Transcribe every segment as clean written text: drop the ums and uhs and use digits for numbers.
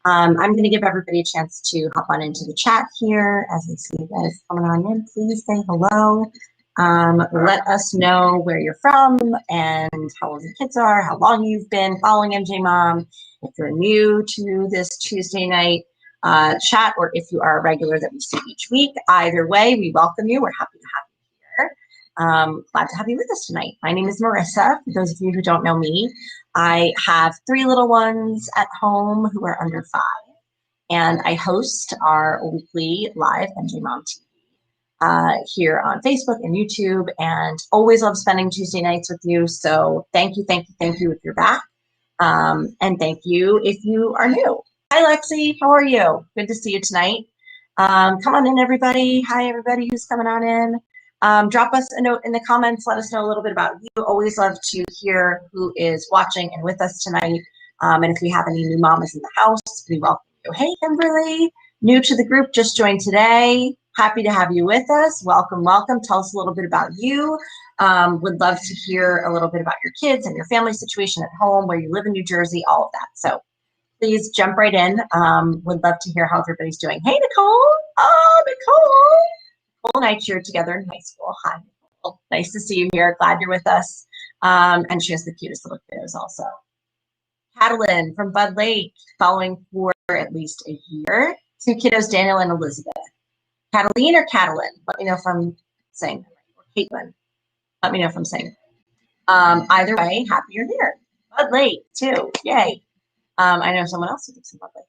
I'm going to give everybody a chance to hop on into the chat here. As I see you guys coming on in, please say hello. Let us know where you're from and how old your kids are, how long you've been following MJ Mom. If you're new to this Tuesday night chat, or if you are a regular that we see each week, either way, we welcome you. We're happy to have you here. Glad to have you with us tonight. My name is Marissa. For those of you who don't know me, I have 3 little ones at home who are under 5, and I host our weekly live MJ Mom TV here on Facebook and YouTube, and always love spending Tuesday nights with you. So thank you if you're back, and thank you if you are new. Hi Lexi, how are you? Good to see you tonight. Come on in, everybody. Hi everybody who's coming on in. Drop us a note in the comments. Let us know a little bit about you. Always love to hear who is watching and with us tonight. And if we have any new mamas in the house, we welcome you. Hey, Kimberly, new to the group, just joined today. Happy to have you with us. Welcome, welcome. Tell us a little bit about you. Would love to hear a little bit about your kids and your family situation at home, where you live in New Jersey, all of that. So please jump right in. Would love to hear how everybody's doing. Hey, Nicole. Oh, Nicole. Nicole and I cheered together in high school. Hi, Nicole. Nice to see you here. Glad you're with us. And she has the cutest little kiddos also. Catalin from Bud Lake, following for at least a year. 2 kiddos, Daniel and Elizabeth. Cataline or Catalin? Let me know if I'm saying that right. Or Caitlin. Let me know if I'm saying that. Either way, happy you're here. Bud Lake, too. Yay. I know someone else who lives in Bud Lake.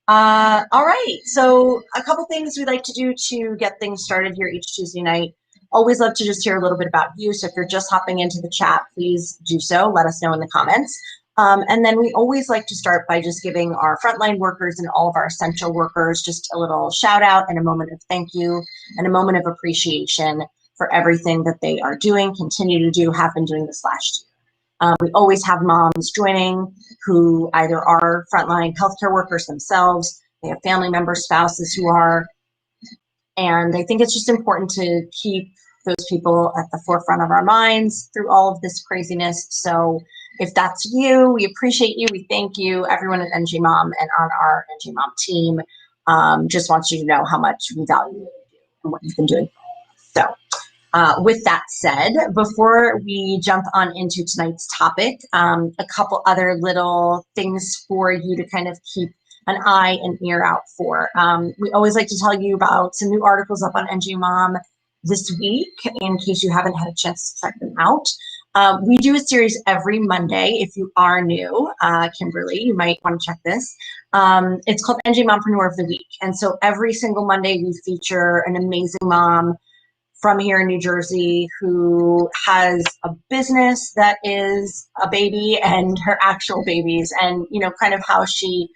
All right, so a couple things we like to do to get things started here each Tuesday night. Always love to just hear a little bit about you. So if you're just hopping into the chat, please do so. Let us know in the comments. And then we always like to start by just giving our frontline workers and all of our essential workers just a little shout out and a moment of thank you and a moment of appreciation for everything that they are doing, continue to do, have been doing this last year. We always have moms joining who either are frontline healthcare workers themselves, they have family members, spouses who are, and I think it's just important to keep those people at the forefront of our minds through all of this craziness. So if that's you, we appreciate you, we thank you. Everyone at NJ Mom and on our NJ Mom team just wants you to know how much we value what you do and what you've been doing for us. So with that said, before we jump on into tonight's topic, a couple other little things for you to kind of keep an eye and ear out for. We always like to tell you about some new articles up on NJ Mom this week, in case you haven't had a chance to check them out. We do a series every Monday. If you are new, Kimberly, you might want to check this. It's called NJ Mompreneur of the Week. And so every single Monday we feature an amazing mom from here in New Jersey who has a business that is a baby and her actual babies, and kind of how she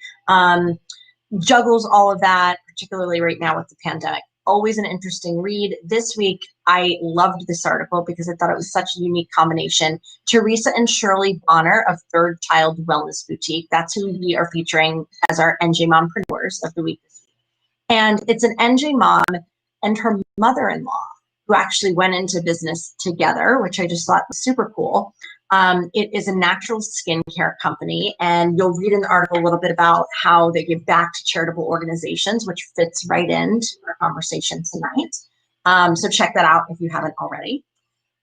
juggles all of that, particularly right now with the pandemic. Always an interesting read. This week, I loved this article because I thought it was such a unique combination. Teresa and Shirley Bonner of Third Child Wellness Boutique, that's who we are featuring as our NJ Mompreneurs of the week this week. And it's an NJ mom and her mother-in-law who actually went into business together, which I just thought was super cool. It is a natural skincare company, and you'll read in the article a little bit about how they give back to charitable organizations, which fits right into our conversation tonight. So check that out if you haven't already.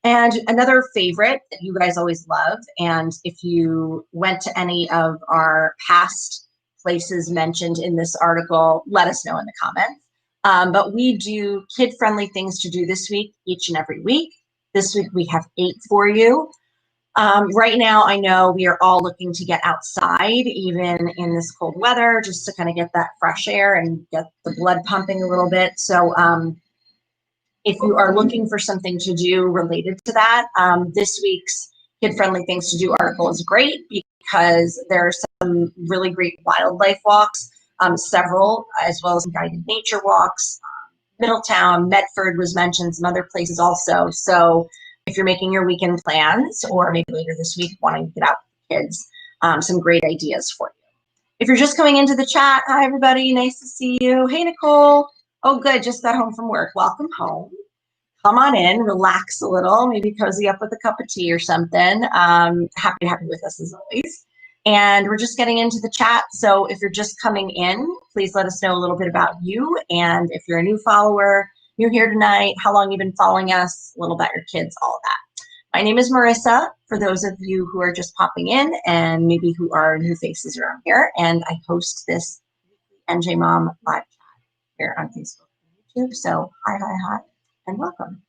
And another favorite that you guys always love, and if you went to any of our past places mentioned in this article, let us know in the comments. But we do kid-friendly things to do this week, each and every week. This week we have 8 for you. Right now, I know we are all looking to get outside, even in this cold weather, just to kind of get that fresh air and get the blood pumping a little bit. So if you are looking for something to do related to that, this week's kid-friendly things to do article is great because there are some really great wildlife walks. Several, as well as guided nature walks. Middletown, Medford was mentioned, some other places also. So if you're making your weekend plans, or maybe later this week wanting to get out with kids, some great ideas for you. If you're just coming into the chat, hi everybody, nice to see you. Hey Nicole, oh good, just got home from work. Welcome home. Come on in, relax a little, maybe cozy up with a cup of tea or something. Happy to have you with us as always. And we're just getting into the chat. So if you're just coming in, please let us know a little bit about you. And if you're a new follower, you're here tonight, how long you've been following us, a little about your kids, all of that. My name is Marissa, for those of you who are just popping in and maybe who are new faces around here. And I host this NJ Mom live chat here on Facebook and YouTube. So hi, and welcome.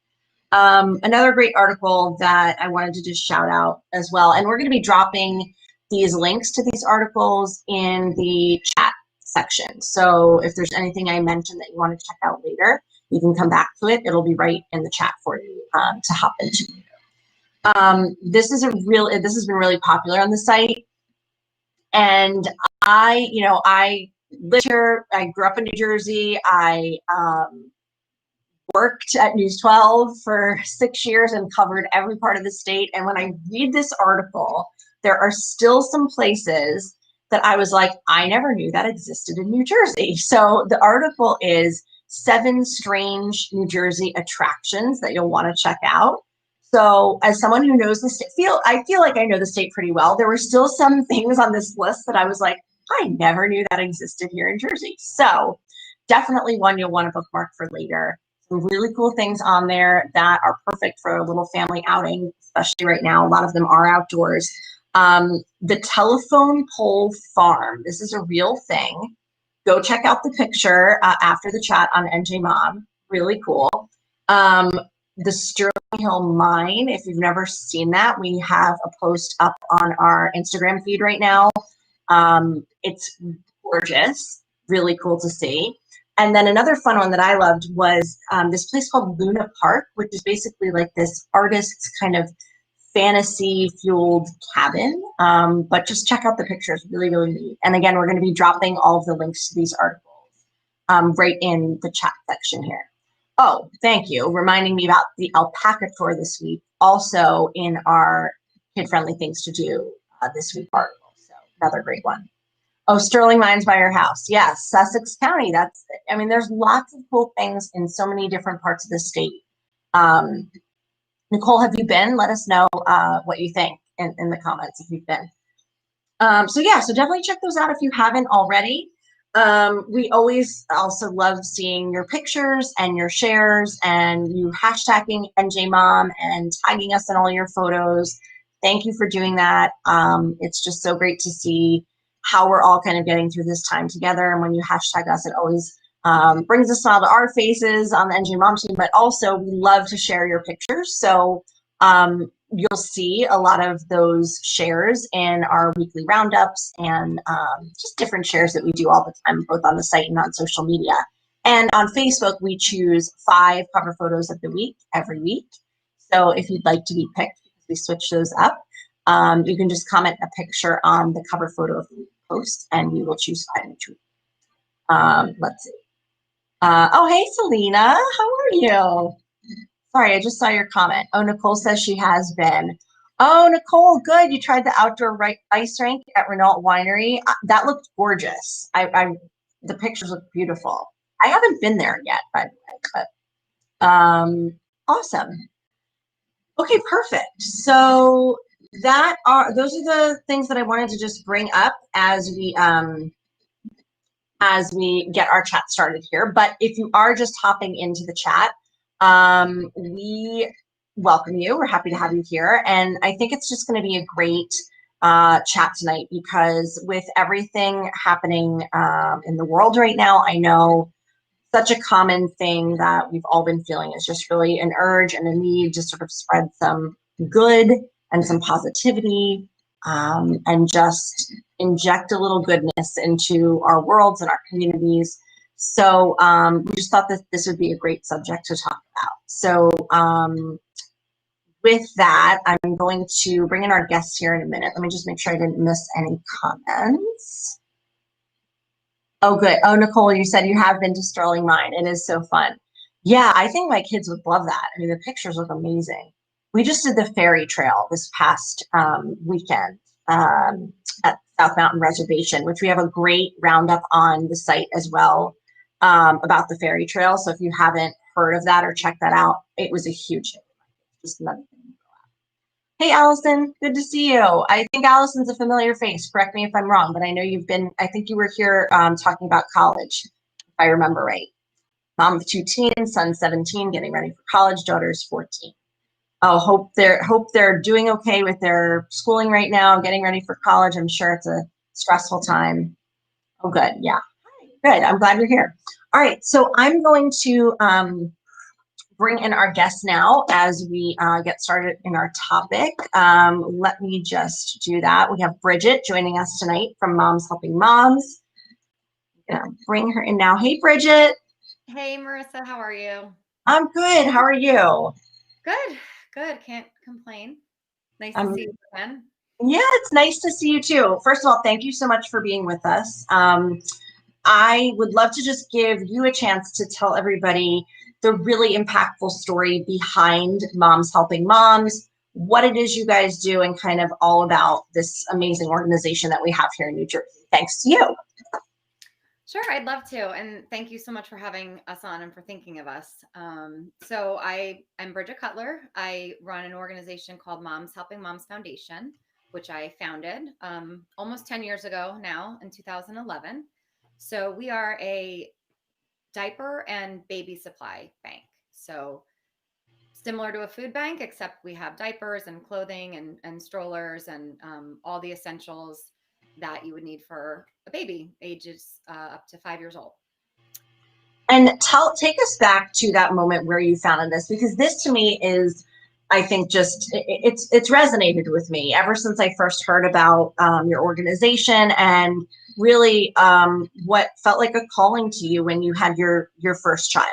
Another great article that I wanted to just shout out as well. And we're going to be dropping these links to these articles in the chat section. So if there's anything I mentioned that you want to check out later, you can come back to it. It'll be right in the chat for you to hop into. This has been really popular on the site. And I lived here. I grew up in New Jersey. I worked at News 12 for 6 years and covered every part of the state. And when I read this article, there are still some places that I was like, I never knew that existed in New Jersey. So the article is 7 strange New Jersey attractions that you'll want to check out. So as someone who knows the state, I feel like I know the state pretty well. There were still some things on this list that I was like, I never knew that existed here in Jersey. So definitely one you'll want to bookmark for later. Some really cool things on there that are perfect for a little family outing, especially right now. A lot of them are outdoors. The telephone pole farm. This is a real thing. Go check out the picture after the chat on NJ Mom. Really cool. The Sterling Hill Mine. If you've never seen that, we have a post up on our Instagram feed right now. It's gorgeous. Really cool to see. And then another fun one that I loved was this place called Luna Park, which is basically like this artist's kind of fantasy-fueled cabin. But just check out the pictures, really, really neat. And again, we're going to be dropping all of the links to these articles right in the chat section here. Oh, thank you. Reminding me about the alpaca tour this week, also in our kid-friendly things to do this week article. So another great one. Oh, Sterling Mines by your house. Yes, Sussex County. There's lots of cool things in so many different parts of the state. Nicole, have you been? Let us know what you think in the comments if you've been. So definitely check those out if you haven't already. We always also love seeing your pictures and your shares and you hashtagging NJMom and tagging us in all your photos. Thank you for doing that. It's just so great to see how we're all kind of getting through this time together. And when you hashtag us, it always brings a smile to our faces on the NJ Mom team, but also we love to share your pictures. So you'll see a lot of those shares in our weekly roundups and just different shares that we do all the time, both on the site and on social media. And on Facebook, we choose 5 cover photos of the week every week. So if you'd like to be picked, we switch those up. You can just comment a picture on the cover photo of the week post and we will choose 5 each week. Let's see. Oh, hey, Selena, how are you? Sorry, I just saw your comment. Oh, Nicole says she has been. Oh, Nicole, good. You tried the outdoor ice rink at Renault Winery. That looked gorgeous. The pictures look beautiful. I haven't been there yet, by the way, but awesome. Okay, perfect. So those are the things that I wanted to just bring up as we get our chat started here. But if you are just hopping into the chat, we welcome you. We're happy to have you here. And I think it's just going to be a great chat tonight because with everything happening in the world right now, I know such a common thing that we've all been feeling is just really an urge and a need to sort of spread some good and some positivity and just inject a little goodness into our worlds and our communities. So we just thought that this would be a great subject to talk about. So with that, I'm going to bring in our guests here in a minute. Let me just make sure I didn't miss any comments. Oh, good. Oh, Nicole, you said you have been to Sterling Mine. It is so fun. Yeah, I think my kids would love that. I mean, the pictures look amazing. We just did the ferry trail this past weekend at South Mountain Reservation, which we have a great roundup on the site as well about the ferry trail. So if you haven't heard of that or checked that out, it was a huge hit. Just another thing to go out. Hey, Allison, good to see you. I think Allison's a familiar face. Correct me if I'm wrong, but I know I think you were here talking about college, if I remember right. Mom of two teens, son 17, getting ready for college, daughter's 14. Oh, hope they're doing okay with their schooling right now, getting ready for college. I'm sure it's a stressful time. Oh, good. Yeah. Good. I'm glad you're here. All right. So I'm going to bring in our guests now as we get started in our topic. Let me just do that. We have Bridget joining us tonight from Moms Helping Moms. Bring her in now. Hey, Bridget. Hey, Marissa, how are you? I'm good. How are you? Good, good. Can't complain. Nice to Um, see you again. yeah, it's nice to see you too. First of all, thank you so much for being with us. I would love to just give you a chance to tell everybody the really impactful story behind Moms Helping Moms, what it is you guys do, and kind of all about this amazing organization that we have here in New Jersey. Thanks to you. Sure, I'd love to. And thank you so much for having us on and for thinking of us. So I am Bridget Cutler. I run an organization called Moms Helping Moms Foundation, which I founded almost 10 years ago now in 2011. So we are a diaper and baby supply bank. So similar to a food bank, except we have diapers and clothing and strollers and all the essentials that you would need for a baby ages up to 5 years old. And take us back to that moment where you founded this, because this to me is, I think, just it's resonated with me ever since I first heard about your organization, and really what felt like a calling to you when you had your first child.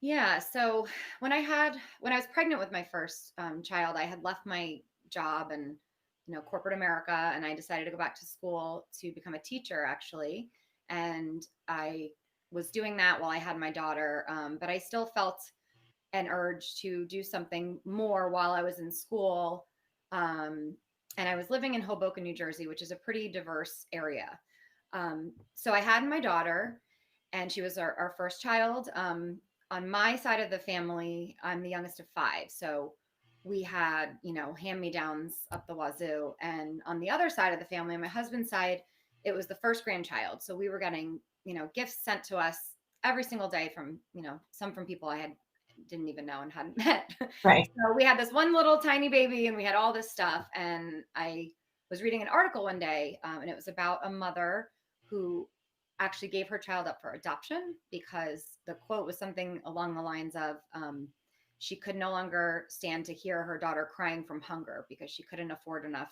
Yeah. So when I was pregnant with my first child, I had left my job and corporate America, and I decided to go back to school to become a teacher actually. And I was doing that while I had my daughter, but I still felt an urge to do something more while I was in school. Um, and I was living in Hoboken, New Jersey, which is a pretty diverse area. So I had my daughter, and she was our first child. On my side of the family, I'm the youngest of five. So we had, hand me downs up the wazoo. And on the other side of the family, on my husband's side, it was the first grandchild. So we were getting, gifts sent to us every single day from, some from people I didn't even know and hadn't met. Right. So we had this one little tiny baby and we had all this stuff. And I was reading an article one day, and it was about a mother who actually gave her child up for adoption because the quote was something along the lines of she could no longer stand to hear her daughter crying from hunger because she couldn't afford enough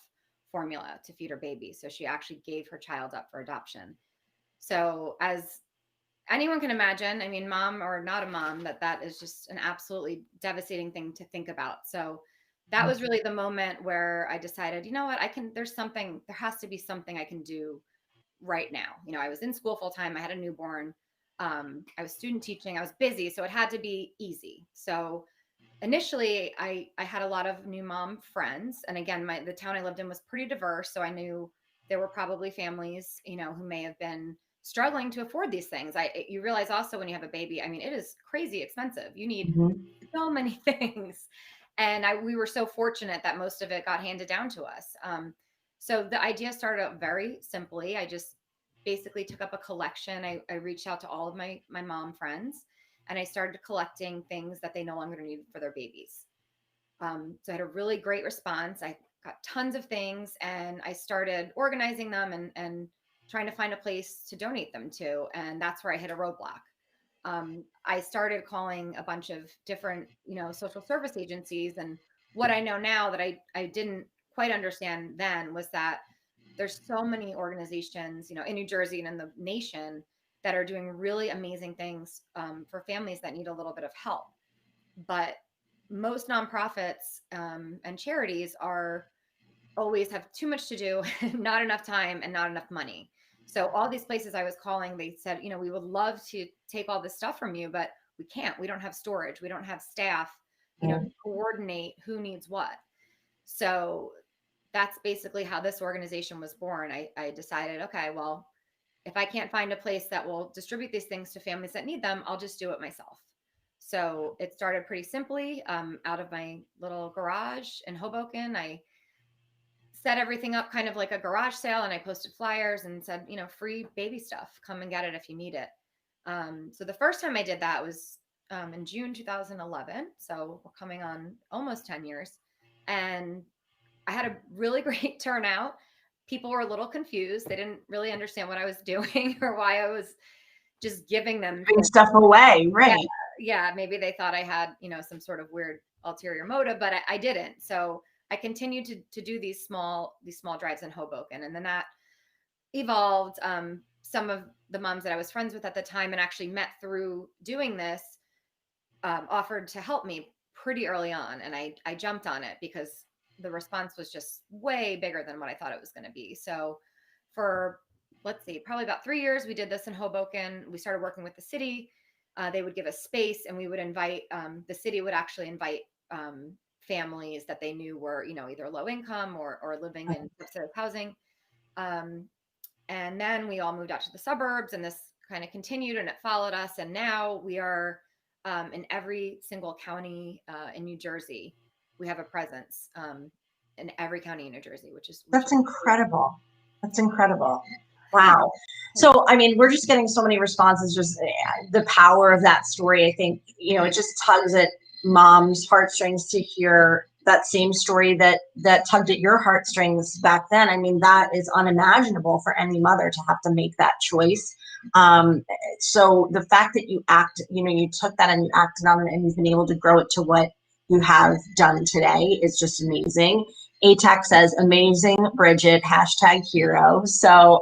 formula to feed her baby. So she actually gave her child up for adoption. So as anyone can imagine, I mean, mom or not a mom, that is just an absolutely devastating thing to think about. So that was really the moment where I decided, you know what, there has to be something I can do right now. I was in school full time. I had a newborn. I was student teaching. I was busy, so it had to be easy. So initially, I had a lot of new mom friends, and again, the town I lived in was pretty diverse, so I knew there were probably families, who may have been struggling to afford these things. You realize also when you have a baby, I mean, it is crazy expensive. You need Mhm. so many things. And we were so fortunate that most of it got handed down to us. So the idea started out very simply. I just basically took up a collection. I reached out to all of my mom friends, and I started collecting things that they no longer needed for their babies. So I had a really great response. I got tons of things, and I started organizing them and trying to find a place to donate them to. And that's where I hit a roadblock. I started calling a bunch of different, social service agencies. And what I know now that I didn't quite understand then was that there's so many organizations, in New Jersey and in the nation that are doing really amazing things for families that need a little bit of help. But most nonprofits and charities always have too much to do, not enough time, and not enough money. So all these places I was calling, they said, we would love to take all this stuff from you, but we can't. We don't have storage. We don't have staff, to coordinate who needs what. So that's basically how this organization was born. I decided, okay, well, if I can't find a place that will distribute these things to families that need them, I'll just do it myself. So it started pretty simply out of my little garage in Hoboken. I set everything up kind of like a garage sale, and I posted flyers and said, free baby stuff, come and get it if you need it. So the first time I did that was in June 2011. So we're coming on almost 10 years. And I had a really great turnout. People were a little confused. They didn't really understand what I was doing or why I was just giving them Giving stuff away, right? Yeah, maybe they thought I had, some sort of weird ulterior motive, but I didn't. So I continued to do these small drives in Hoboken, and then that evolved. Some of the moms that I was friends with at the time and actually met through doing this offered to help me pretty early on, and I jumped on it because the response was just way bigger than what I thought it was going to be. So for, let's see, probably about 3 years, we did this in Hoboken. We started working with the city. They would give us space, and we would invite, the city would actually invite families that they knew were, either low income or living in subsidized housing. And then we all moved out to the suburbs, and this kind of continued, and it followed us. And now we are in every single county in New Jersey. We have a presence in every county in New Jersey, That's incredible. That's incredible. Wow. So, I mean, we're just getting so many responses, just the power of that story. I think, it just tugs at mom's heartstrings to hear that same story that tugged at your heartstrings back then. I mean, that is unimaginable for any mother to have to make that choice. So the fact that you you took that and you acted on it, and you've been able to grow it to what you have done today is just amazing. ATAC says, amazing, Bridget, #hero. So,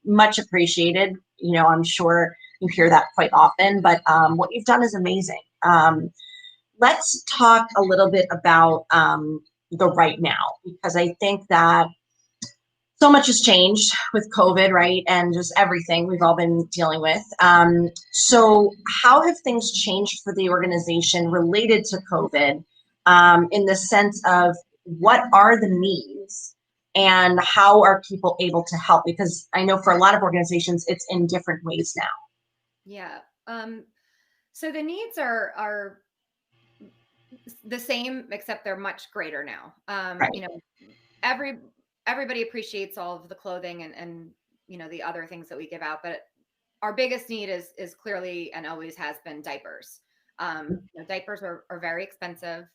much appreciated. I'm sure you hear that quite often, but what you've done is amazing. Let's talk a little bit about the right now, because I think that so much has changed with COVID, right? And just everything we've all been dealing with. So how have things changed for the organization related to COVID, in the sense of what are the needs and how are people able to help? Because I know for a lot of organizations, it's in different ways now. Yeah. So the needs are the same, except they're much greater now. Right. Everybody appreciates all of the clothing and the other things that we give out, but our biggest need is clearly and always has been diapers. Diapers are very expensive.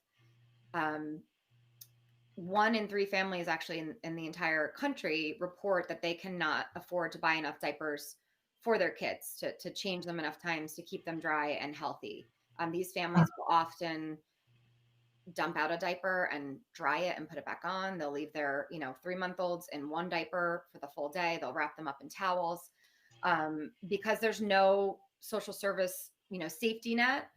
1 in 3 families actually in the entire country report that they cannot afford to buy enough diapers for their kids to change them enough times to keep them dry and healthy. These families will often dump out a diaper and dry it and put it back on. They'll leave their 3-month-olds in one diaper for the full day. They'll wrap them up in towels, because there's no social service safety net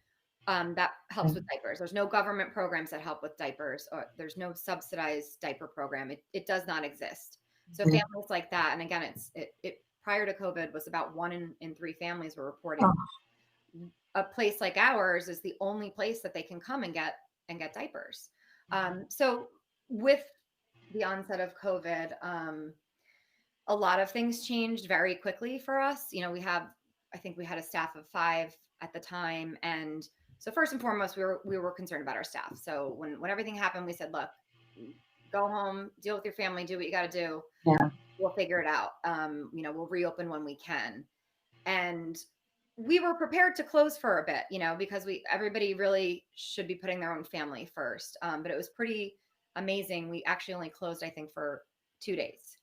that helps with diapers. There's no government programs that help with diapers, or there's no subsidized diaper program. It does not exist. So families like that, and again, it prior to COVID was about 1 in 3 families were reporting. A place like ours is the only place that they can come and get diapers. So with the onset of COVID, a lot of things changed very quickly for us. I think we had a staff of 5 at the time. And so first and foremost, we were concerned about our staff. So when everything happened, we said, look, go home, deal with your family, do what you got to do. Yeah. We'll figure it out. We'll reopen when we can. And we were prepared to close for a bit, because everybody really should be putting their own family first. But it was pretty amazing. We actually only closed, I think, for 2 days.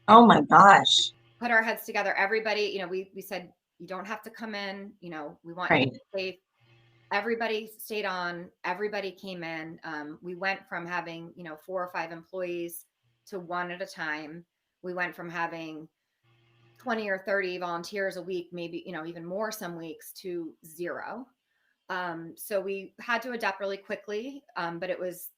Oh my gosh. Put our heads together. Everybody, we said, you don't have to come in. We want you to be safe. Everybody stayed on. Everybody came in. We went from having, 4 or 5 employees to 1 at a time. We went from having 20 or 30 volunteers a week, maybe, even more some weeks, to 0. So we had to adapt really quickly. But it was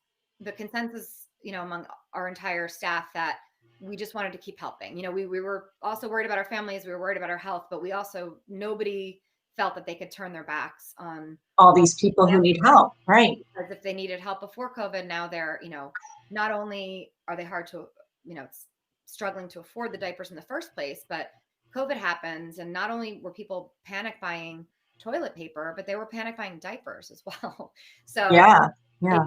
the consensus, among our entire staff that we just wanted to keep helping. We were also worried about our families. We were worried about our health, but nobody felt that they could turn their backs on all these people who need help. Right. Because if they needed help before COVID, now they're, not only are they hard to, struggling to afford the diapers in the first place, but COVID happens. And not only were people panic buying toilet paper, but they were panic buying diapers as well. So Yeah. Yeah.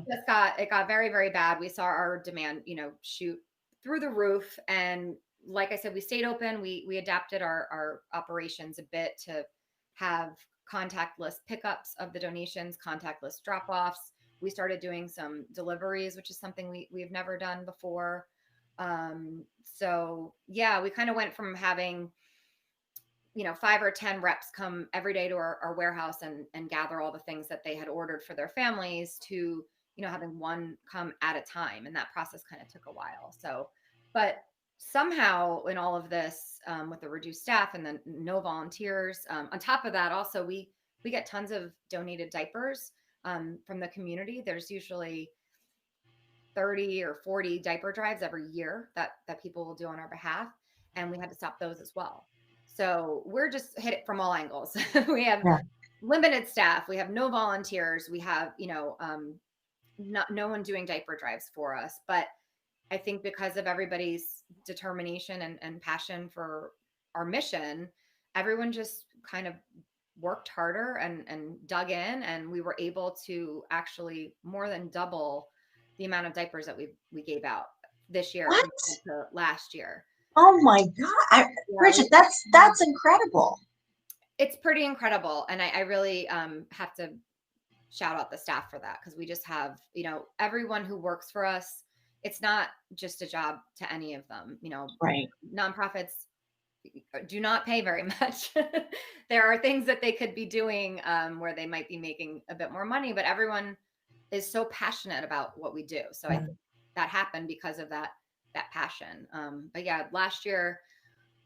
it got very, very bad. We saw our demand, shoot through the roof. And like I said, we stayed open. We adapted our operations a bit to have contactless pickups of the donations, contactless drop-offs. We started doing some deliveries, which is something we've never done before. So yeah, we kind of went from having 5 or 10 reps come every day to our warehouse and gather all the things that they had ordered for their families to, having one come at a time. And that process kind of took a while. So, but somehow in all of this, with the reduced staff and then no volunteers, on top of that, also we get tons of donated diapers from the community. There's usually 30 or 40 diaper drives every year that people will do on our behalf. And we had to stop those as well. So we're just hit it from all angles. We have Yeah. limited staff. We have no volunteers. We have, no one doing diaper drives for us. But I think because of everybody's determination and passion for our mission, everyone just kind of worked harder and dug in, and we were able to actually more than double the amount of diapers that we gave out this year What? compared to last year. Oh my God. Bridget, that's incredible. It's pretty incredible. And I really have to shout out the staff for that, because we just have, everyone who works for us. It's not just a job to any of them. Right. Nonprofits do not pay very much. There are things that they could be doing where they might be making a bit more money, but everyone is so passionate about what we do. So I think that happened because of that passion. But yeah, last year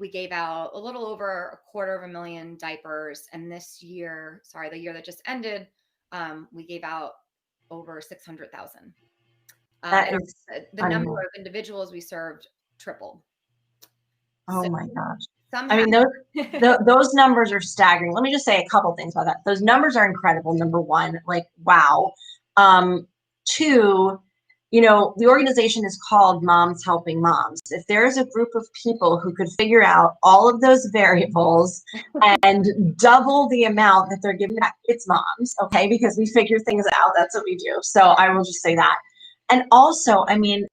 we gave out a little over 250,000 diapers, and this year, the year that just ended, we gave out over 600,000. That And is the number of individuals we served tripled. Oh So my gosh. somehow, I mean, those numbers are staggering. Let me just say a couple things about that. Those numbers are incredible. Number one, like, wow. Two, the organization is called Moms Helping Moms. If there's a group of people who could figure out all of those variables and double the amount that they're giving back, it's moms, okay? Because we figure things out. That's what we do. So I will just say that. And also, I mean,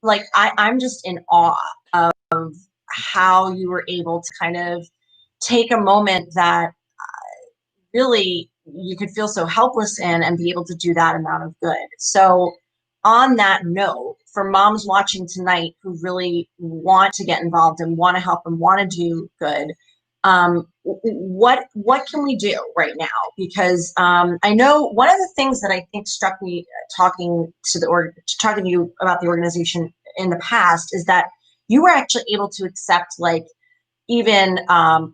like, I'm just in awe of how you were able to kind of take a moment that really you could feel so helpless in and be able to do that amount of good. So on that note, for moms watching tonight who really want to get involved and want to help and want to do good, what can we do right now? Because I know one of the things that I think struck me talking to you about the organization in the past is that you were actually able to accept like even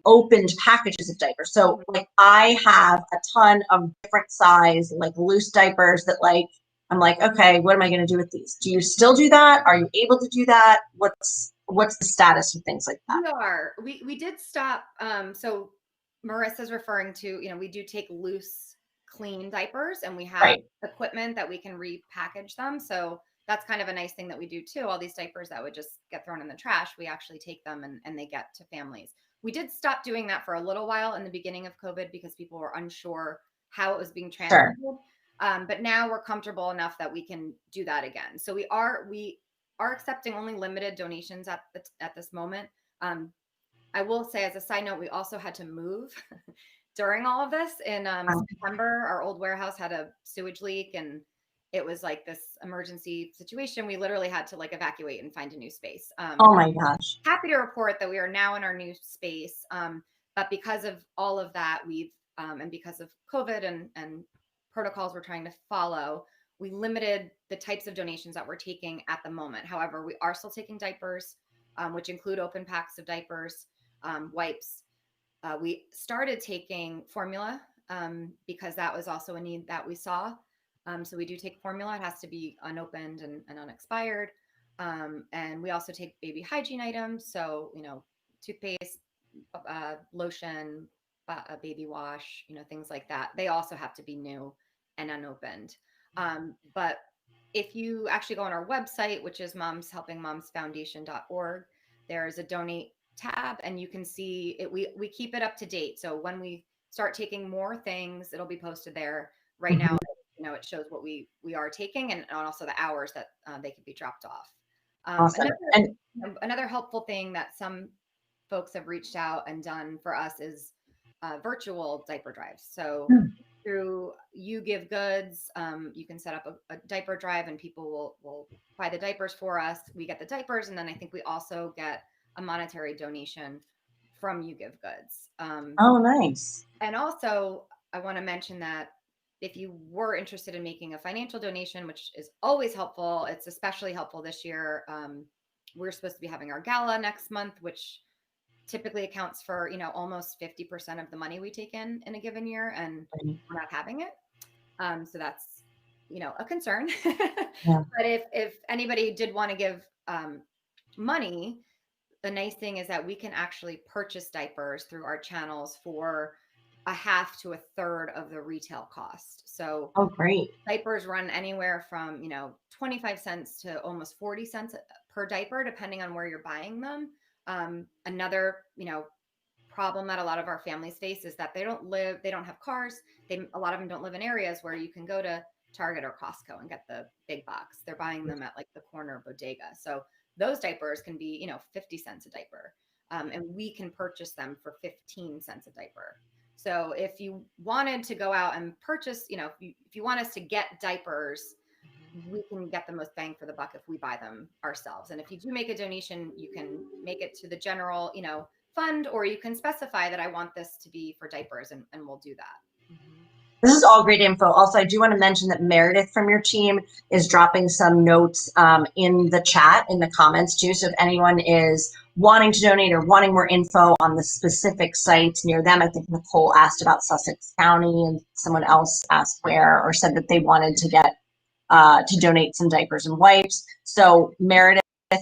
opened packages of diapers. So like I have a ton of different size like loose diapers that like I'm like, okay, what am I going to do with these? Do you still do that? Are you able to do that? What's the status of things like that? we did stop. So Marissa's referring to, we do take loose, clean diapers, and we have Right. equipment that we can repackage them. So that's kind of a nice thing that we do too. All these diapers that would just get thrown in the trash, we actually take them and they get to families. We did stop doing that for a little while in the beginning of COVID because people were unsure how it was being transmitted. Sure. But now we're comfortable enough that we can do that again. So we are accepting only limited donations at this moment. I will say, as a side note, we also had to move during all of this. In September, our old warehouse had a sewage leak, and it was like this emergency situation. We literally had to like evacuate and find a new space. Oh my gosh. Happy to report that we are now in our new space. But because of all of that, and because of COVID and protocols we're trying to follow, we limited the types of donations that we're taking at the moment. However, we are still taking diapers, which include open packs of diapers, wipes. We started taking formula because that was also a need that we saw. So we do take formula. It has to be unopened and unexpired. And we also take baby hygiene items. So, toothpaste, lotion, a baby wash, things like that. They also have to be new and unopened. But if you actually go on our website, which is momshelpingmomsfoundation.org, there's a donate tab, and you can see it. We keep it up to date. So when we start taking more things, it'll be posted there. Right now, it shows what we are taking, and also the hours that they could be dropped off. Awesome. And Another helpful thing that some folks have reached out and done for us is virtual diaper drives. So through You Give Goods, you can set up a diaper drive, and people will buy the diapers for us. We get the diapers, and then I think we also get a monetary donation from You Give Goods. Oh, nice. And also, I want to mention that if you were interested in making a financial donation, which is always helpful, it's especially helpful this year. We're supposed to be having our gala next month, which typically accounts for, almost 50% of the money we take in a given year, and we're not having it. So that's, a concern. Yeah. But if anybody did want to give money, the nice thing is that we can actually purchase diapers through our channels for a half to a third of the retail cost. So Oh, great. diapers run anywhere from, 25 cents to almost 40 cents per diaper, depending on where you're buying them. Another, problem that a lot of our families face is that they don't have cars. A lot of them don't live in areas where you can go to Target or Costco and get the big box. They're buying them at like the corner bodega. So those diapers can be, 50 cents a diaper. And we can purchase them for 15 cents a diaper. So if you wanted to go out and purchase, if you want us to get diapers, we can get the most bang for the buck if we buy them ourselves. And if you do make a donation, you can make it to the general, fund, or you can specify that I want this to be for diapers, and we'll do that. This is all great info. Also, I do want to mention that Meredith from your team is dropping some notes in the chat, in the comments too. So if anyone is wanting to donate or wanting more info on the specific sites near them, I think Nicole asked about Sussex County, and someone else asked where, or said that they wanted to get to donate some diapers and wipes. So Meredith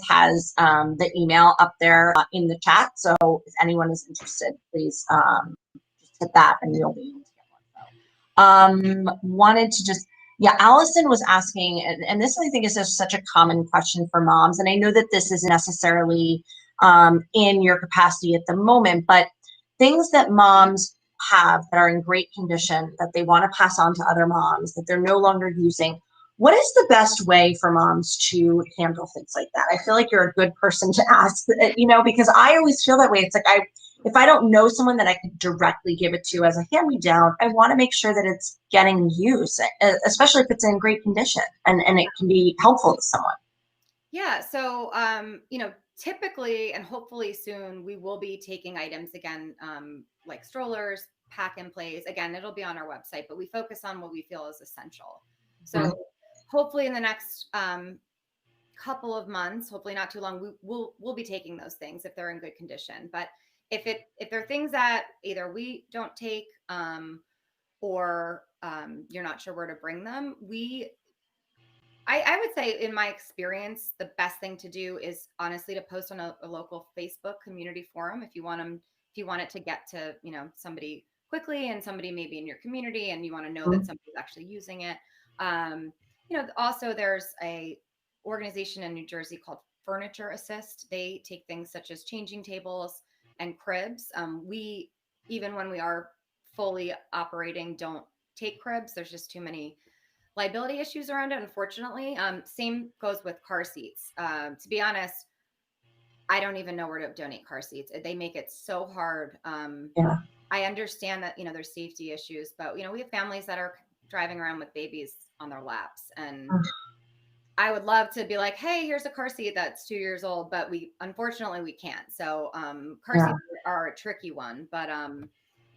has the email up there in the chat. So if anyone is interested, please just hit that and you'll be able to get one. Wanted to just, Allison was asking, and this I think is just such a common question for moms. And I know that this isn't necessarily in your capacity at the moment, but things that moms have that are in great condition that they want to pass on to other moms that they're no longer using. What is the best way for moms to handle things like that? I feel like you're a good person to ask, because I always feel that way. It's like if I don't know someone that I could directly give it to as a hand-me-down, I want to make sure that it's getting used, especially if it's in great condition and it can be helpful to someone. Yeah. So, typically and hopefully soon, we will be taking items again, like strollers, pack and plays. Again, it'll be on our website, but we focus on what we feel is essential. So hopefully in the next couple of months, hopefully not too long, we'll be taking those things if they're in good condition. But if they're things that either we don't take or you're not sure where to bring them, I would say, in my experience, the best thing to do is honestly to post on a local Facebook community forum if you want it to get to somebody quickly, and somebody maybe in your community, and you want to know that somebody's actually using it. Also there's a organization in New Jersey called Furniture Assist. They take things such as changing tables and cribs. We, even when we are fully operating, don't take cribs. There's just too many liability issues around it, unfortunately. Same goes with car seats. To be honest, I don't even know where to donate car seats. They make it so hard. I understand that, there's safety issues, but we have families that are driving around with babies on their laps, and I would love to be like, hey, here's a car seat that's 2 years old, but unfortunately we can't. So car seats are a tricky one, but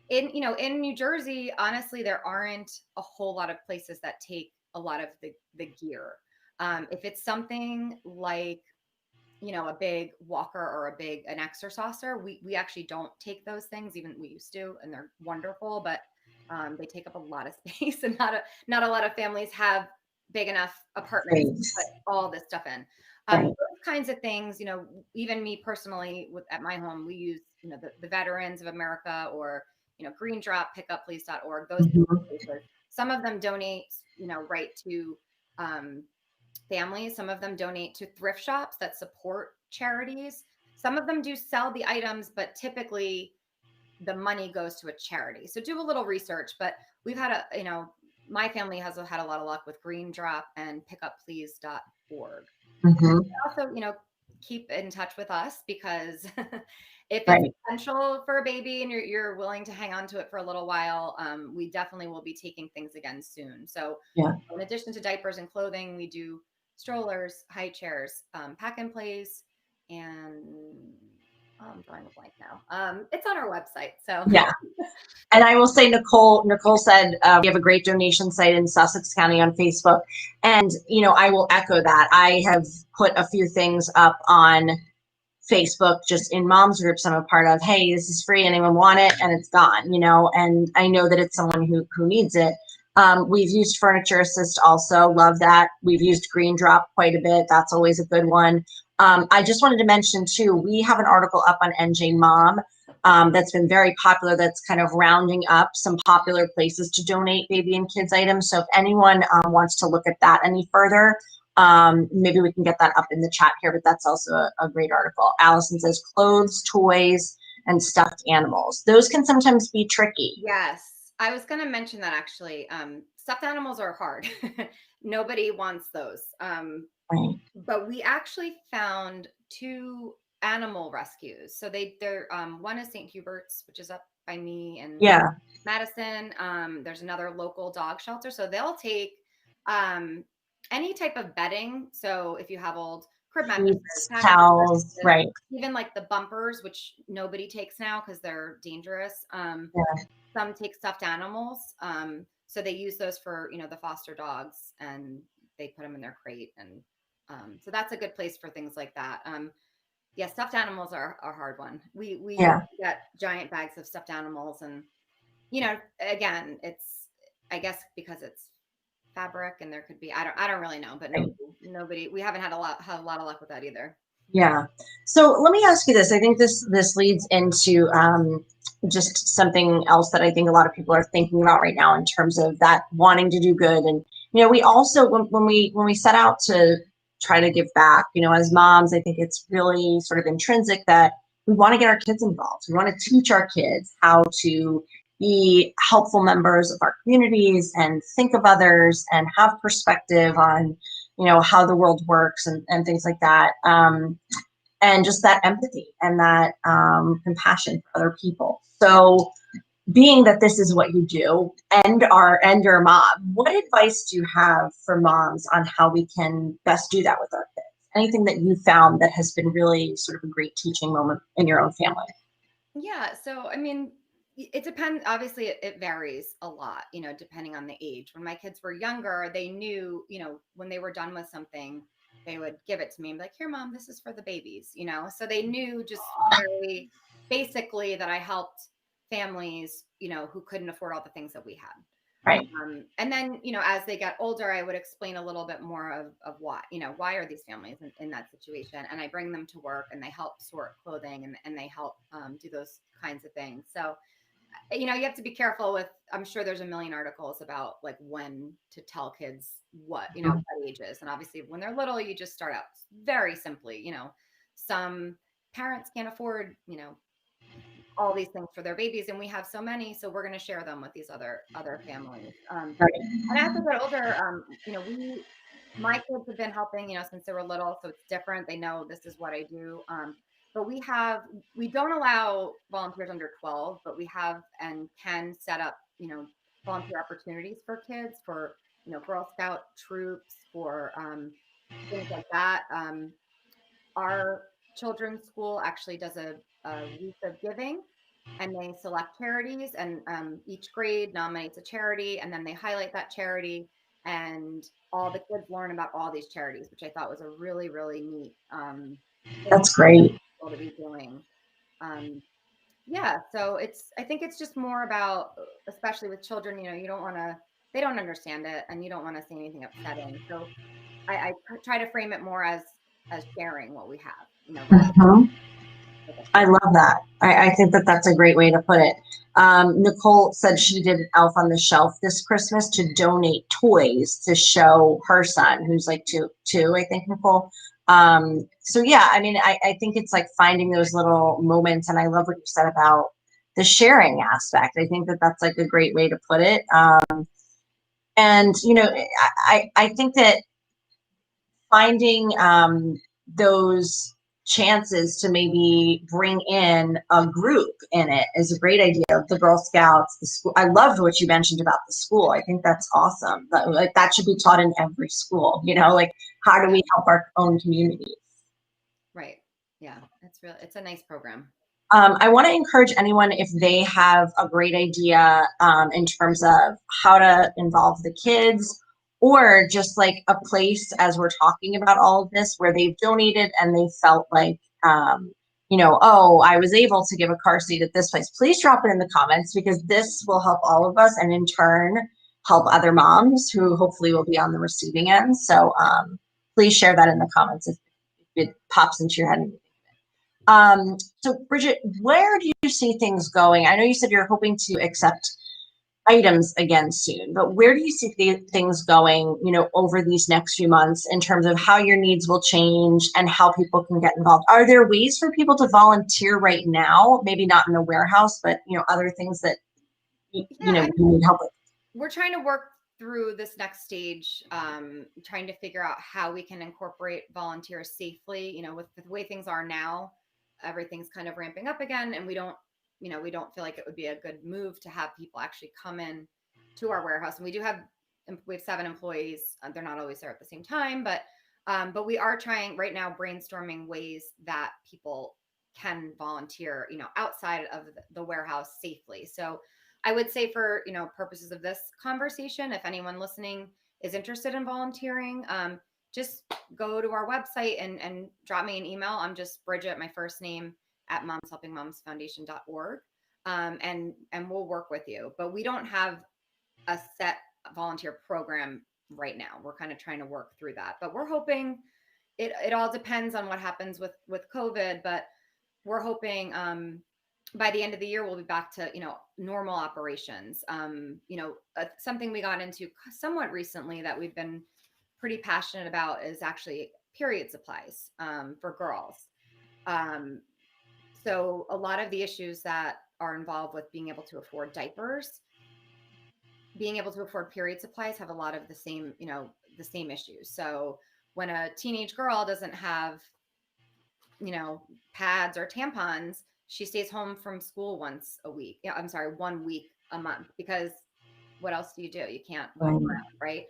in New Jersey, honestly, there aren't a whole lot of places that take a lot of the gear. If it's something like, a big walker or an exerciser, we actually don't take those things. Even we used to, and they're wonderful, but they take up a lot of space, and not a lot of families have big enough apartments to put all this stuff in. Those kinds of things, even me personally, at my home, we use, the Veterans of America, or Green Drop, pickupplace.org, those places. Some of them donate, right to families. Some of them donate to thrift shops that support charities. Some of them do sell the items, but typically the money goes to a charity. So do a little research, but we've had my family has had a lot of luck with Green Drop and pickupplease.org. Mm-hmm. Also, keep in touch with us, because if Right. it's essential for a baby and you're willing to hang on to it for a little while, we definitely will be taking things again soon. So Yeah. in addition to diapers and clothing, we do strollers, high chairs, pack and plays, and I'm drawing a blank now. It's on our website. So Yeah. And I will say, Nicole said we have a great donation site in Sussex County on Facebook. And, I will echo that. I have put a few things up on Facebook, just in moms groups I'm a part of. Hey, this is free. Anyone want it? And it's gone, and I know that it's someone who needs it. We've used Furniture Assist also. Love that. We've used Green Drop quite a bit. That's always a good one. I just wanted to mention too, we have an article up on NJ Mom that's been very popular, that's kind of rounding up some popular places to donate baby and kids items. So if anyone wants to look at that any further, maybe we can get that up in the chat here, but that's also a great article. Allison says clothes, toys, and stuffed animals. Those can sometimes be tricky. Yes, I was going to mention that actually. Stuffed animals are hard. Nobody wants those. Right. But we actually found 2 animal rescues. So they're one is St. Hubert's, which is up by me and Madison. There's another local dog shelter. So they'll take any type of bedding. So if you have old crib mattresses, towels, right? Even like the bumpers, which nobody takes now because they're dangerous. Some take stuffed animals. So they use those for, the foster dogs, and they put them in their crate. And so that's a good place for things like that. Yeah, stuffed animals are a hard one. We get giant bags of stuffed animals, and again, it's, I guess because it's fabric, and there could be, I don't really know, but nobody, we haven't had a lot of luck with that either. Yeah. So let me ask you this. I think this leads into just something else that I think a lot of people are thinking about right now in terms of that wanting to do good. And we also, when we set out to try to give back, as moms, I think it's really sort of intrinsic that we want to get our kids involved. We want to teach our kids how to be helpful members of our communities and think of others and have perspective on how the world works and things like that. And just that empathy and that compassion for other people. So being that this is what you do and your mom, what advice do you have for moms on how we can best do that with our kids? Anything that you found that has been really sort of a great teaching moment in your own family? Yeah. So, I mean, it depends. Obviously, it varies a lot, depending on the age. When my kids were younger, they knew, when they were done with something, they would give it to me and be like, here, mom, this is for the babies, so they knew just very basically that I helped families, who couldn't afford all the things that we had. Right. And then, as they got older, I would explain a little bit more of why, why are these families in that situation? And I bring them to work, and they help sort clothing, and they help do those kinds of things. So, you have to be careful with, I'm sure there's a million articles about like when to tell kids what, what ages. And obviously when they're little, you just start out very simply, some parents can't afford, all these things for their babies, and we have so many, so we're going to share them with these other families. And as they get older, my kids have been helping, since they were little, so it's different. They know this is what I do. But we don't allow volunteers under 12, but we have and can set up, volunteer opportunities for kids, for, Girl Scout troops, for things like that. Our children's school actually does a week of giving, and they select charities, and each grade nominates a charity, and then they highlight that charity, and all the kids learn about all these charities, which I thought was a really, really neat That's great to be doing. Yeah, so I think it's just more about, especially with children, they don't understand it, and you don't want to say anything upsetting. So I try to frame it more as sharing what we have, I love that. I think that's a great way to put it. Nicole said she did an Elf on the Shelf this Christmas to donate toys to show her son, who's like two, I think, Nicole. So yeah, I mean, I think it's like finding those little moments, and I love what you said about the sharing aspect. I think that that's like a great way to put it. And, you know, I think that finding those chances to maybe bring in a group in it is a great idea. The Girl Scouts, the school. I loved what you mentioned about the school. I think that's awesome. Like that should be taught in every school, you know, like how do we help our own communities? Right. Yeah. It's a nice program. I want to encourage anyone if they have a great idea in terms of how to involve the kids, or just like a place as we're talking about all of this where they've donated and they felt like, you know, oh, I was able to give a car seat at this place. Please drop it in the comments, because this will help all of us and in turn help other moms who hopefully will be on the receiving end. So please share that in the comments if it pops into your head. So Bridget, where do you see things going? I know you said you're hoping to accept items again soon, but where do you see things going, you know, over these next few months in terms of how your needs will change and how people can get involved? Are there ways for people to volunteer right now? Maybe not in a warehouse, but, you know, other things that, you know, you need help with? We're trying to work through this next stage, trying to figure out how we can incorporate volunteers safely. You know, with the way things are now, everything's kind of ramping up again, and we don't feel like it would be a good move to have people actually come in to our warehouse. And we have 7 employees. They're not always there at the same time, but we are trying right now, brainstorming ways that people can volunteer, you know, outside of the warehouse safely. So I would say, for, you know, purposes of this conversation, if anyone listening is interested in volunteering, just go to our website and drop me an email. I'm just Bridget, my first name, at momshelpingmomsfoundation.org. And we'll work with you. But we don't have a set volunteer program right now. We're kind of trying to work through that. But we're hoping, it all depends on what happens with COVID, but we're hoping by the end of the year we'll be back to, you know, normal operations. You know, something we got into somewhat recently that we've been pretty passionate about is actually period supplies for girls. So a lot of the issues that are involved with being able to afford diapers, being able to afford period supplies, have a lot of the same, you know, the same issues. So when a teenage girl doesn't have, you know, pads or tampons, she stays home from school once a week. Yeah, I'm sorry, 1 week a month, because what else do? You can't walk around, right?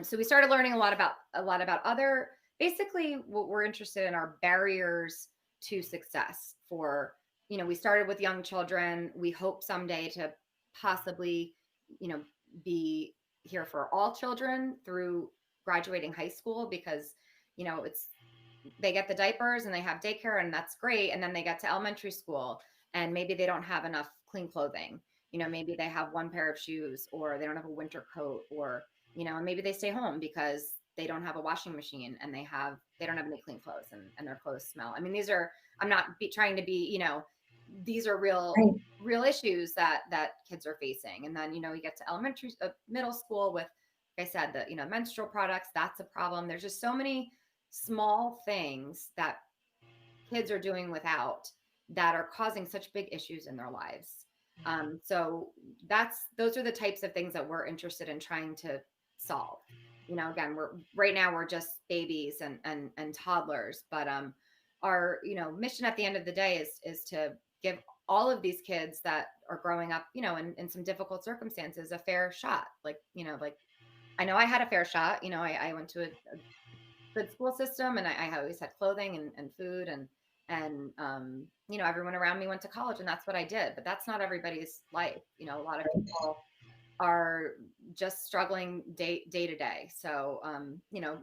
So we started learning a lot about other, basically what we're interested in are barriers to success for, you know, we started with young children. We hope someday to possibly, you know, be here for all children through graduating high school, because, you know, they get the diapers and they have daycare, and that's great. And then they get to elementary school and maybe they don't have enough clean clothing. You know, maybe they have one pair of shoes, or they don't have a winter coat, or, you know, and maybe they stay home because they don't have a washing machine and they don't have any clean clothes, and their clothes smell. I mean, I'm not trying to be, you know, these are real issues that kids are facing. And then, you know, you get to middle school with, like I said, the, you know, menstrual products, that's a problem. There's just so many small things that kids are doing without, that are causing such big issues in their lives. So those are the types of things that we're interested in trying to solve. You know, again, right now we're just babies and toddlers, but our, you know, mission at the end of the day is to give all of these kids that are growing up, you know, in some difficult circumstances, a fair shot. Like, you know, like I know I had a fair shot. You know, I went to a good school system, and I always had clothing and food, and you know, everyone around me went to college, and that's what I did. But that's not everybody's life. You know, a lot of people are just struggling day to day. So you know,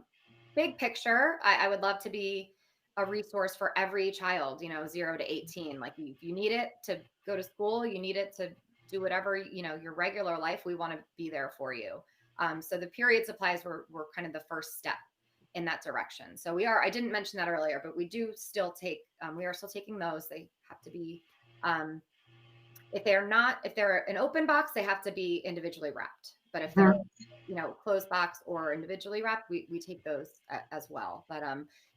big picture, I would love to be a resource for every child, you know, 0 to 18. Like, you need it to go to school, you need it to do whatever, you know, your regular life, we want to be there for you. So the period supplies were kind of the first step in that direction. So I didn't mention that earlier, but we are still taking those. They have to be, if they're an open box, they have to be individually wrapped. But if they're, you know, closed box or individually wrapped, we take those as well. But,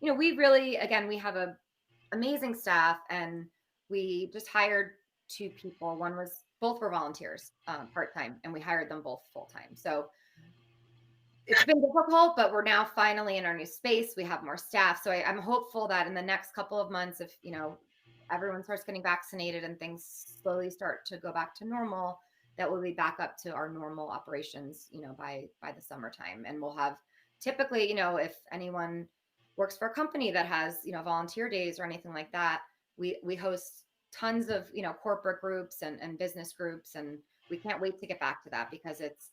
you know, we have a amazing staff, and we just hired two people. Both were volunteers, part-time, and we hired them both full-time. So it's been difficult, but we're now finally in our new space. We have more staff. So I'm hopeful that in the next couple of months, if, everyone starts getting vaccinated and things slowly start to go back to normal, that we'll be back up to our normal operations, by the summertime. And we'll have typically, if anyone works for a company that has, volunteer days or anything like that, we host tons of, corporate groups and business groups. And we can't wait to get back to that, because it's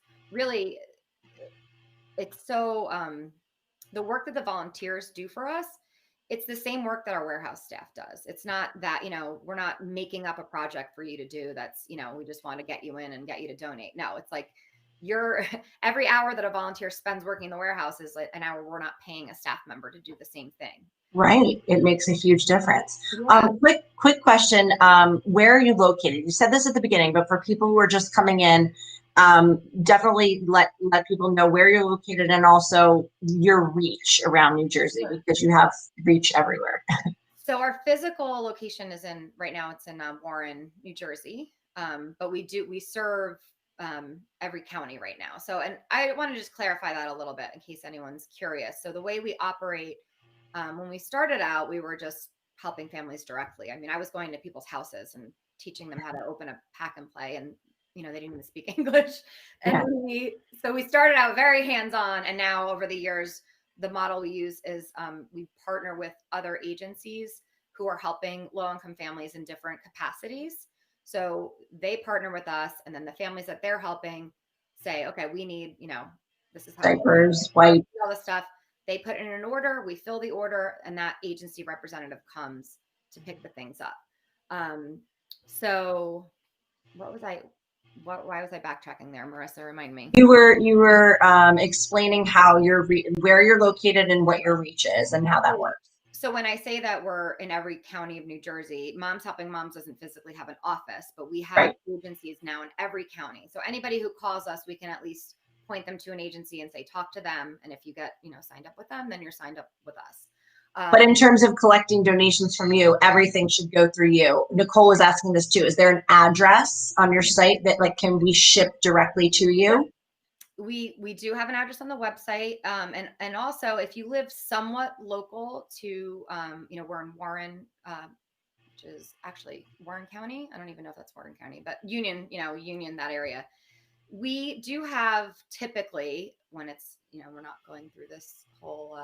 so the work that the volunteers do for us, it's the same work that our warehouse staff does. It's not that, we're not making up a project for you to do. That's, we just want to get you in and get you to donate. No, it's like every hour that a volunteer spends working in the warehouse is like an hour we're not paying a staff member to do the same thing. Right. It makes a huge difference. Yeah. Quick question. Where are you located? You said this at the beginning, but for people who are just coming in, definitely let people know where you're located and also your reach around New Jersey, because you have reach everywhere. So our physical location is right now it's in Warren, New Jersey. But we serve every county right now. So, and I want to just clarify that a little bit in case anyone's curious. So the way we operate, when we started out, we were just helping families directly. I mean, I was going to people's houses and teaching them how to open a pack and play, and they didn't even speak English. And so we started out very hands-on, and now over the years, the model we use is we partner with other agencies who are helping low-income families in different capacities. So they partner with us, and then the families that they're helping say, okay, we need, this is how diapers, wipes, all this stuff. They put in an order, we fill the order, and that agency representative comes to pick the things up. So why was I backtracking there, Marissa? Remind me. You were explaining how where you're located and what your reach is and how that works. So when I say that we're in every county of New Jersey, Moms Helping Moms doesn't physically have an office, but we have agencies now in every county. So anybody who calls us, we can at least point them to an agency and say, talk to them. And if you get, signed up with them, then you're signed up with us. But in terms of collecting donations from you, everything should go through you. Nicole was asking this too. Is there an address on your site that can be shipped directly to you? We do have an address on the website. And also if you live somewhat local to, we're in Warren, which is actually Warren County. I don't even know if that's Warren County, but Union, that area. We do have typically when it's, we're not going through this whole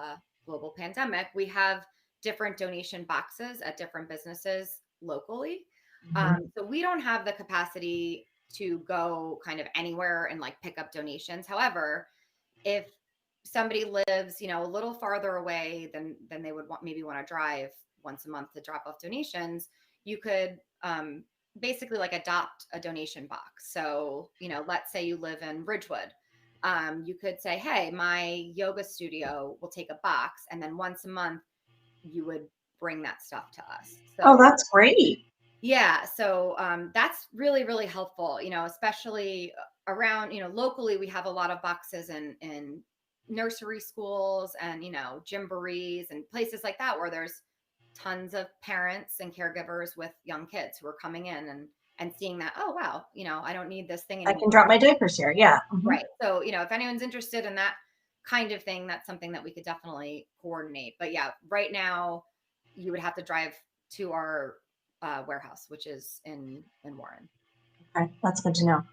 global pandemic, we have different donation boxes at different businesses locally. So we don't have the capacity to go kind of anywhere and pick up donations. However, if somebody lives, a little farther away than they would want to drive once a month to drop off donations, you could basically adopt a donation box. So, let's say you live in Ridgewood. You could say, hey, my yoga studio will take a box, and then once a month you would bring that stuff to us. So, that's great. Yeah. So that's really, really helpful, especially around, locally, we have a lot of boxes in nursery schools and, gymborees and places like that, where there's tons of parents and caregivers with young kids who are coming in and seeing that, oh, wow, I don't need this thing anymore. I can drop my diapers here. Yeah. Right. So, if anyone's interested in that kind of thing, that's something that we could definitely coordinate. But yeah, right now you would have to drive to our warehouse, which is in Warren. Okay, that's good to know.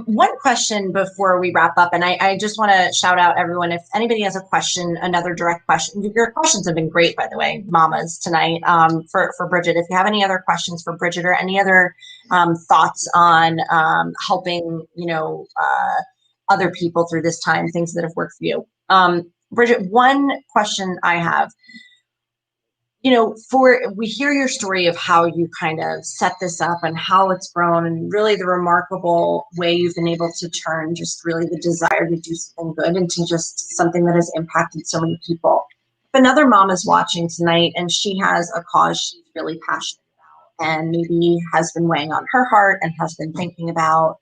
One question before we wrap up, and I just want to shout out everyone. If anybody has a question, another direct question, your questions have been great, by the way, mamas tonight, for Bridget. If you have any other questions for Bridget or any other thoughts on helping, other people through this time, things that have worked for you. Bridget, one question I have, we hear your story of how you kind of set this up and how it's grown, and really the remarkable way you've been able to turn just really the desire to do something good into just something that has impacted so many people. If another mom is watching tonight and she has a cause she's really passionate about and maybe has been weighing on her heart and has been thinking about,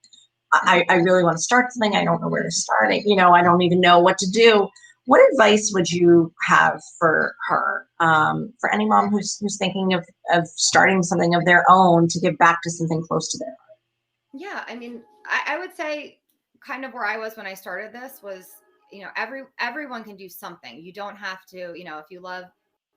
I really want to start something, I don't know where to start it, I don't even know what to do. What advice would you have for her, for any mom who's thinking of starting something of their own to give back to something close to their Yeah, I mean, I would say kind of where I was when I started this was, everyone can do something. You don't have to, if you love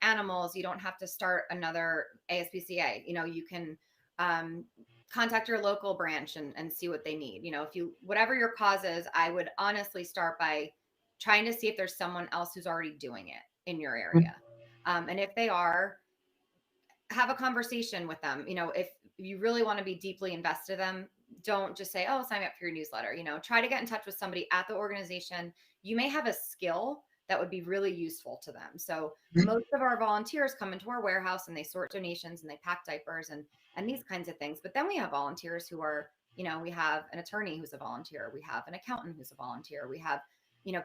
animals, you don't have to start another ASPCA. You can um, contact your local branch and see what they need. If you, whatever your cause is, I would honestly start by trying to see if there's someone else who's already doing it in your heart? area. And if they are, have a conversation with them. If you really want to be deeply invested in them, don't just say, oh, sign me up for your newsletter. Try to get in touch with somebody at the organization. You may have a skill that would be really useful to them. So most of our volunteers come into our warehouse and they sort donations and they pack diapers and these kinds of things. But then we have volunteers who are, we have an attorney who's a volunteer. We have an accountant who's a volunteer. We have,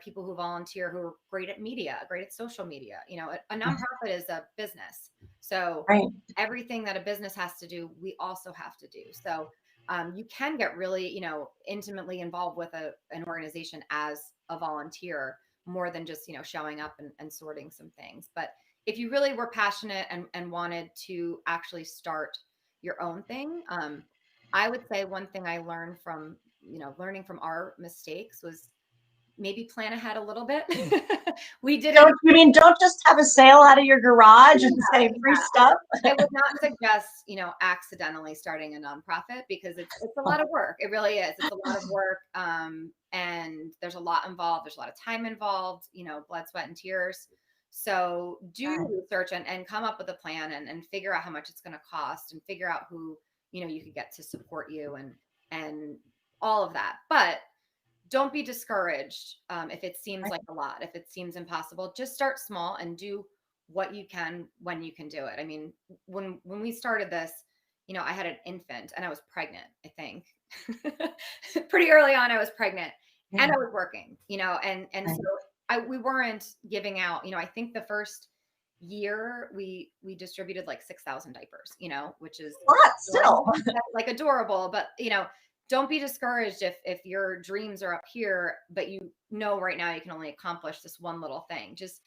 people who volunteer who are great at media, great at social media. A nonprofit is a business. So Right. everything that a business has to do, we also have to do. So you can get really, intimately involved with an organization as a volunteer more than just, showing up and sorting some things. But if you really were passionate and wanted to actually start your own thing, I would say one thing I learned from, learning from our mistakes was maybe plan ahead a little bit. We didn't. Don't just have a sale out of your garage and say free stuff? I would not suggest, accidentally starting a nonprofit because it's a lot of work. It really is. It's a lot of work. And there's a lot involved. There's a lot of time involved, blood, sweat, and tears. So do your research and come up with a plan and figure out how much it's going to cost and figure out who, you could get to support you and all of that. But don't be discouraged if it seems like a lot, if it seems impossible. Just start small and do what you can when you can do it. I mean, when we started this, I had an infant and I was pregnant, I think. Pretty early on, I was pregnant and I was working, and so we weren't giving out, I think the first year we distributed like 6,000 diapers, which is a lot still. like adorable, but don't be discouraged if your dreams are up here, but right now you can only accomplish this one little thing. Just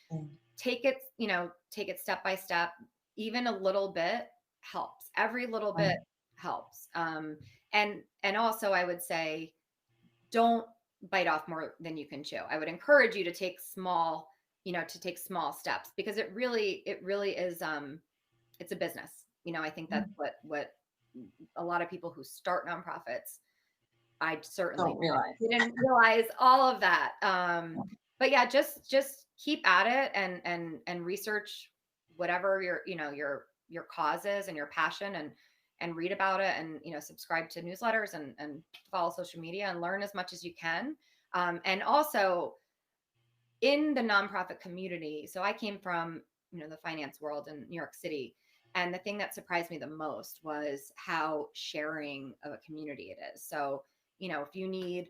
take it step by step. Even a little bit helps. Every little bit helps. And also I would say, don't bite off more than you can chew. I would encourage you to take small steps because it really is, it's a business. I think that's what a lot of people who start nonprofits, I certainly didn't realize all of that. But yeah, just keep at it and research whatever your cause is and your passion and read about it and subscribe to newsletters and follow social media and learn as much as you can. And also in the nonprofit community. So I came from the finance world in New York City. And the thing that surprised me the most was how sharing of a community it is. So if you need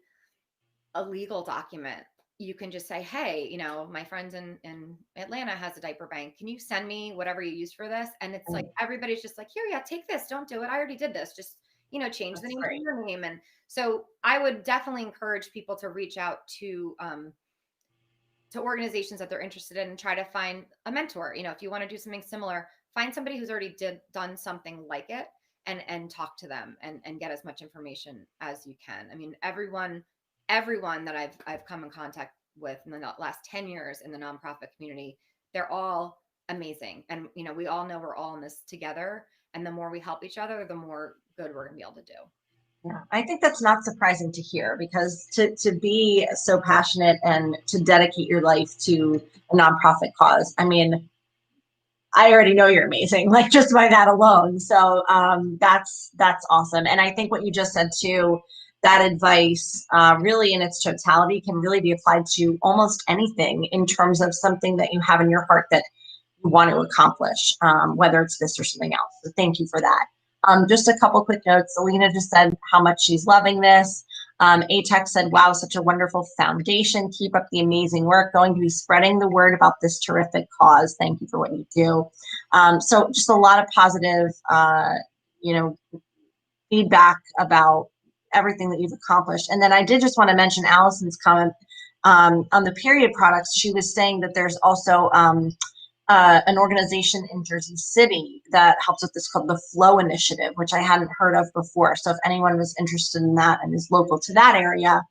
a legal document, you can just say, hey, my friends in Atlanta has a diaper bank. Can you send me whatever you use for this? And it's like, everybody's just like, here, yeah, take this. Don't do it. I already did this. Just, change the name to your name. And so I would definitely encourage people to reach out to organizations that they're interested in and try to find a mentor. If you want to do something similar, find somebody who's already done something like it and talk to them and get as much information as you can. I mean, everyone that I've come in contact with in the last 10 years in the nonprofit community, they're all amazing. And, we all know we're all in this together. And the more we help each other, the more good we're gonna be able to do. Yeah, I think that's not surprising to hear because to be so passionate and to dedicate your life to a nonprofit cause, I mean, I already know you're amazing, like just by that alone. So that's awesome. And I think what you just said too, that advice really in its totality can really be applied to almost anything in terms of something that you have in your heart that you want to accomplish, whether it's this or something else. So thank you for that. Just a couple quick notes. Alina just said how much she's loving this. ATEC said, wow, such a wonderful foundation. Keep up the amazing work. Going to be spreading the word about this terrific cause. Thank you for what you do. So just a lot of positive, feedback about everything that you've accomplished. And then I did just want to mention Allison's comment on the period products, she was saying that there's also an organization in Jersey City that helps with this called the Flow Initiative, which I hadn't heard of before. So if anyone was interested in that and is local to that area,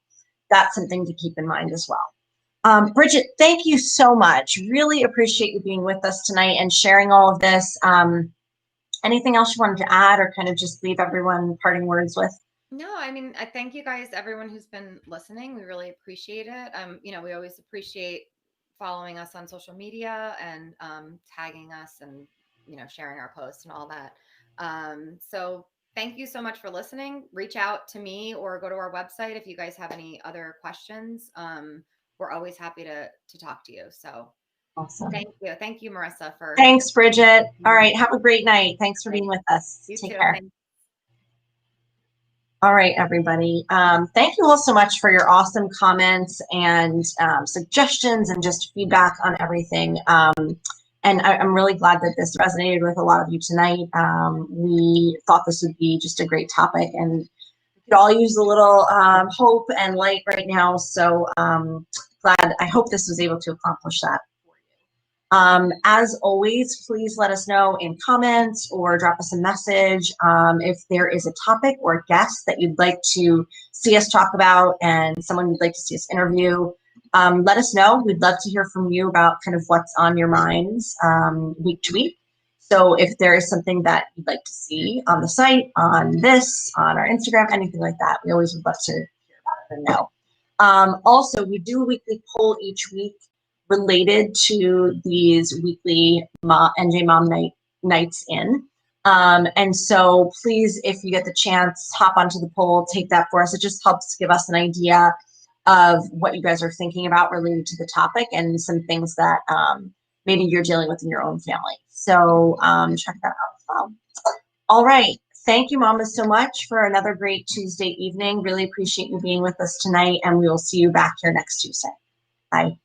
that's something to keep in mind as well. Bridget, thank you so much. Really appreciate you being with us tonight and sharing all of this. Anything else you wanted to add or kind of just leave everyone parting words with? No, I mean, I thank you guys, everyone who's been listening. We really appreciate it. We always appreciate following us on social media and tagging us and, sharing our posts and all that. So thank you so much for listening. Reach out to me or go to our website if you guys have any other questions. We're always happy to talk to you. So Awesome. thank you. Thank you, Marissa, for. Thanks, Bridget. All right. Have a great night. Thanks for being with us. You Take too. care. Thanks. All right, everybody. Thank you all so much for your awesome comments and suggestions and just feedback on everything. And I'm really glad that this resonated with a lot of you tonight. We thought this would be just a great topic, and we could all use a little hope and light right now. So glad. I hope this was able to accomplish that. As always, please let us know in comments or drop us a message if there is a topic or a guest that you'd like to see us talk about and someone you'd like to see us interview. Let us know. We'd love to hear from you about kind of what's on your minds week to week. So if there is something that you'd like to see on the site, on this, on our Instagram, anything like that, we always would love to hear about it and know. Also, we do a weekly poll each week related to these weekly NJ Mom Nights in. And so please, if you get the chance, hop onto the poll, take that for us. It just helps give us an idea of what you guys are thinking about related to the topic and some things that maybe you're dealing with in your own family. So check that out as well. All right. Thank you, Mama, so much for another great Tuesday evening. Really appreciate you being with us tonight, and we will see you back here next Tuesday. Bye.